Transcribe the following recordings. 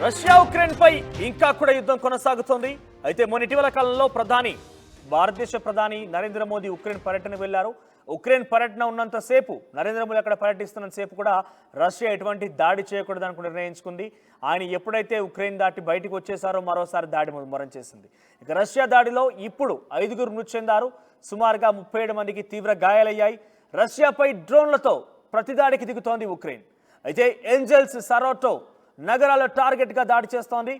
Russia Ukraine పై ఇంకా కూడా యుద్ధం కొనసాగుతోంది. అయితే ఇటీవల కాలంలో భారతదేశ ప్రధాని నరేంద్ర మోదీ ఉక్రెయిన్ పర్యటనకు వెళ్లారు. ఉక్రెయిన్ పర్యటన ఉన్నంత సేపు, నరేంద్ర మోదీ అక్కడ పర్యటిస్తున్నంత సేపు కూడా రష్యా ఎటువంటి దాడి చేయకూడదని నిర్ణయించుకుంది. ఆయన ఎప్పుడైతే ఉక్రెయిన్ దాటి బయటకు వచ్చేసారో మరోసారి దాడి మొరం చేసింది. ఇక రష్యా దాడిలో ఇప్పుడు 5గురు మృతి చెందారు. సుమారుగా 37 మందికి తీవ్ర గాయాలయ్యాయి. రష్యాపై డ్రోన్లతో ప్రతిదాడికి దిగుతోంది ఉక్రెయిన్. అయితే ఏంజెల్స్, సరోటో నగరాల టార్గెట్గా దాడి చేస్తోంది.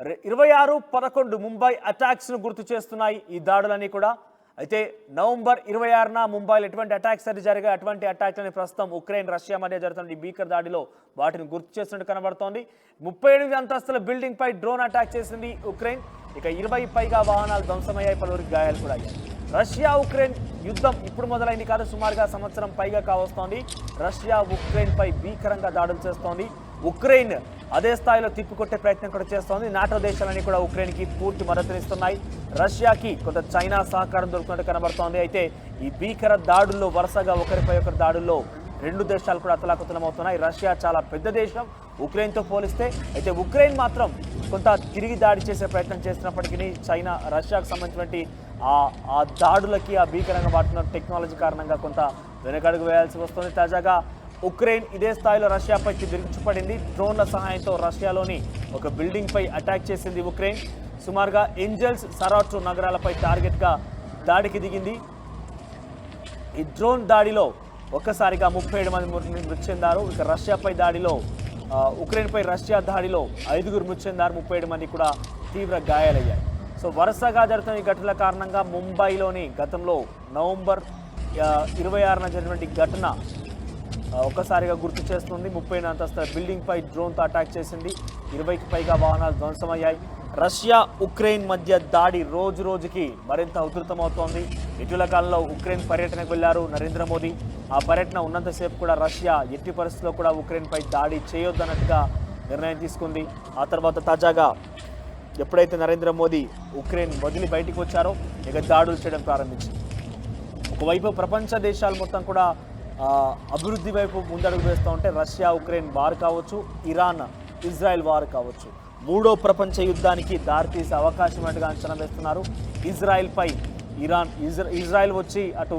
26-11 ముంబై అటాక్స్ను గుర్తు చేస్తున్నాయి ఈ దాడులన్నీ కూడా. అయితే నవంబర్ 26న ముంబైలో ఎటువంటి అటాక్స్ జరిగాయి, అటువంటి అటాక్లని ప్రస్తుతం ఉక్రెయిన్ రష్యా మధ్య జరుగుతున్న ఈ భీకర దాడిలో వాటిని గుర్తు చేస్తున్నట్టు కనబడుతోంది. 38 అంతస్తుల బిల్డింగ్ పై డ్రోన్ అటాక్ చేసింది ఉక్రెయిన్. ఇక 20 పైగా వాహనాలు ధ్వంసమయ్యాయి, పలువురికి గాయాలు కూడా అయ్యాయి. రష్యా ఉక్రెయిన్ యుద్ధం ఇప్పుడు మొదలైంది కాదు, సుమారుగా సంవత్సరం పైగా కావస్తోంది. రష్యా ఉక్రెయిన్ పై భీకరంగా దాడులు చేస్తోంది. ఉక్రెయిన్ అదే స్థాయిలో తిప్పికొట్టే ప్రయత్నం కూడా చేస్తోంది. నాటో దేశాలన్నీ కూడా ఉక్రెయిన్కి పూర్తి మద్దతునిస్తున్నాయి. రష్యాకి కొంత చైనా సహకారం దొరుకుతున్నట్టు కనబడుతోంది. అయితే ఈ భీకర దాడుల్లో వరుసగా ఒకరిపై ఒకరి దాడుల్లో 2 దేశాలు కూడా అతలాకుతలమవుతున్నాయి. రష్యా చాలా పెద్ద దేశం ఉక్రెయిన్తో పోలిస్తే. అయితే ఉక్రెయిన్ మాత్రం కొంత తిరిగి దాడి చేసే ప్రయత్నం చేస్తున్నప్పటికీ చైనా రష్యాకు సంబంధించినటువంటి ఆ దాడులకి, ఆ భీకరంగా వాడుతున్న టెక్నాలజీ కారణంగా కొంత వెనకడుగు వేయాల్సి వస్తుంది. తాజాగా ఉక్రెయిన్ ఇదే స్థాయిలో రష్యాపై విరుచుపడింది. డ్రోన్ల సహాయంతో రష్యాలోని ఒక బిల్డింగ్ పై అటాక్ చేసింది ఉక్రెయిన్. సుమారుగా ఏంజెల్స్, సరాటో నగరాలపై టార్గెట్గా దాడికి దిగింది. ఈ డ్రోన్ దాడిలో ఒక్కసారిగా 37 మంది మృతి చెందారు. ఇక రష్యాపై దాడిలో ఉక్రెయిన్పై రష్యా దాడిలో 5గురు మృతి చెందారు, 37 మంది కూడా తీవ్ర గాయాలయ్యాయి. సో వరుసగా జరుగుతున్న ఈ ఘటనల కారణంగా ముంబైలోని గతంలో నవంబర్ 26న జరిగినటువంటి ఘటన ఒక్కసారిగా గుర్తు చేస్తుంది. 30 అంతస్తుల బిల్డింగ్ పై డ్రోన్తో అటాక్ చేసింది. 20కి పైగా వాహనాలు ధ్వంసమయ్యాయి. రష్యా ఉక్రెయిన్ మధ్య దాడి రోజు రోజుకి మరింత ఉధృతమవుతోంది. ఇటీవల కాలంలో ఉక్రెయిన్ పర్యటనకు వెళ్లారు నరేంద్ర మోదీ. ఆ పర్యటన ఉన్నంతసేపు కూడా రష్యా ఎట్టి పరిస్థితుల్లో కూడా ఉక్రెయిన్పై దాడి చేయొద్దన్నట్టుగా నిర్ణయం తీసుకుంది. ఆ తర్వాత తాజాగా ఎప్పుడైతే నరేంద్ర మోదీ ఉక్రెయిన్ వదిలి బయటికి వచ్చారో ఇక దాడులు చేయడం ప్రారంభించింది. ఒకవైపు ప్రపంచ దేశాలు మొత్తం కూడా అభివృద్ధి వైపు ముందడుగు వేస్తూ ఉంటే రష్యా ఉక్రెయిన్ వార్ కావచ్చు, ఇరాన్ ఇజ్రాయెల్ వార్ కావచ్చు, 3వ ప్రపంచ యుద్ధానికి దారితీసే అవకాశం ఉన్నట్టుగా అంచనా వేస్తున్నారు. ఇజ్రాయెల్పై ఇజ్రాయెల్ వచ్చి అటు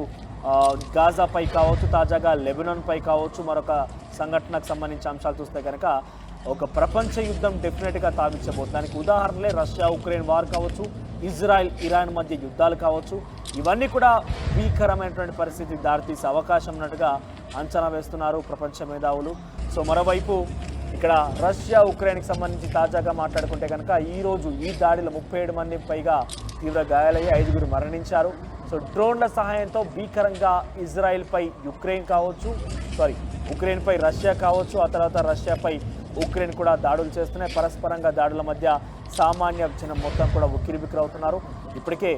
గాజాపై కావచ్చు, తాజాగా లెబనాన్పై కావచ్చు, మరొక సంఘటనకు సంబంధించిన అంశాలు చూస్తే కనుక ఒక ప్రపంచ యుద్ధం డెఫినెట్గా తావించబోతుంది. దానికి ఉదాహరణలే రష్యా ఉక్రెయిన్ వార్ కావచ్చు, ఇజ్రాయెల్ ఇరాన్ మధ్య యుద్ధాలు కావచ్చు. ఇవన్నీ కూడా భీకరమైనటువంటి పరిస్థితి దారితీసే అవకాశం ఉన్నట్టుగా అంచనా వేస్తున్నారు ప్రపంచ మేధావులు. సో మరోవైపు ఇక్కడ రష్యా ఉక్రెయిన్కి సంబంధించి తాజాగా మాట్లాడుకుంటే కనుక ఈరోజు ఈ దాడిలో 37 మంది పైగా తీవ్ర గాయాలయ్యి 5గురు మరణించారు. సో డ్రోన్ల సహాయంతో భీకరంగా ఉక్రెయిన్పై రష్యా కావచ్చు, ఆ తర్వాత రష్యాపై ఉక్రెయిన్ కూడా దాడులు చేస్తున్నాయి. పరస్పరంగా దాడుల మధ్య సామాన్య జనం మొత్తం కూడా ఉక్కిరిబిక్కిరవుతున్నారు. ఇప్పటికే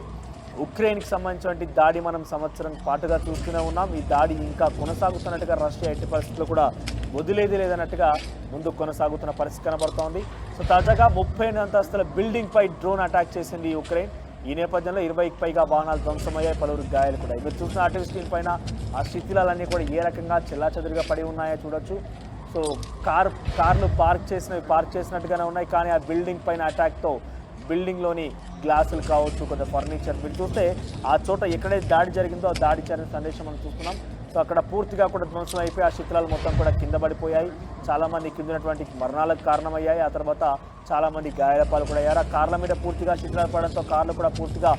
ఉక్రెయిన్కి సంబంధించినటువంటి దాడి మనం సంవత్సరం పాటుగా చూస్తూనే ఉన్నాం. ఈ దాడి ఇంకా కొనసాగుతున్నట్టుగా రష్యా ఎట్టి పరిస్థితుల్లో కూడా వదిలేది లేదన్నట్టుగా ముందు కొనసాగుతున్న పరిస్థితి కనబడుతోంది. సో తాజాగా 38 అంతస్తుల బిల్డింగ్ పై డ్రోన్ అటాక్ చేసింది ఉక్రెయిన్. ఈ నేపథ్యంలో 20కి పైగా వాహనాలు ధ్వంసమయ్యాయి, పలువురు గాయాలు కూడా. మీరు చూసిన ఆర్టీవీ స్క్రీన్ పైన ఆ శిథిలాలన్నీ కూడా ఏ రకంగా చెల్లాచెదురుగా పడి ఉన్నాయో చూడొచ్చు. సో కార్లు పార్క్ చేసినట్టుగానే ఉన్నాయి, కానీ ఆ బిల్డింగ్ పైన అటాక్తో బిల్డింగ్లోని గ్లాసులు కావచ్చు, కొంత ఫర్నిచర్ మీరు చూస్తే ఆ చోట ఎక్కడైతే దాడి జరిగిందో ఆ దాడి జరిగిన సందేశం మనం చూస్తున్నాం. సో అక్కడ పూర్తిగా కూడా ధ్వంసం అయిపోయి ఆ శిథిలాలు మొత్తం కూడా కింద పడిపోయాయి. చాలామంది కిందటువంటి మరణాలకు కారణమయ్యాయి. ఆ తర్వాత చాలామంది గాయాల పాలు కూడా అయ్యారు. ఆ కార్ల మీద పూర్తిగా శిథిలాలు పడడంతో కార్లు కూడా పూర్తిగా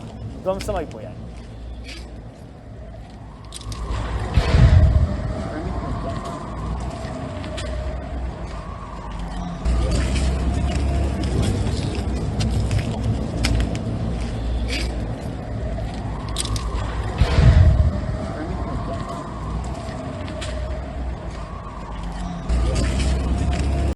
ధ్వంసం అయిపోయాయి.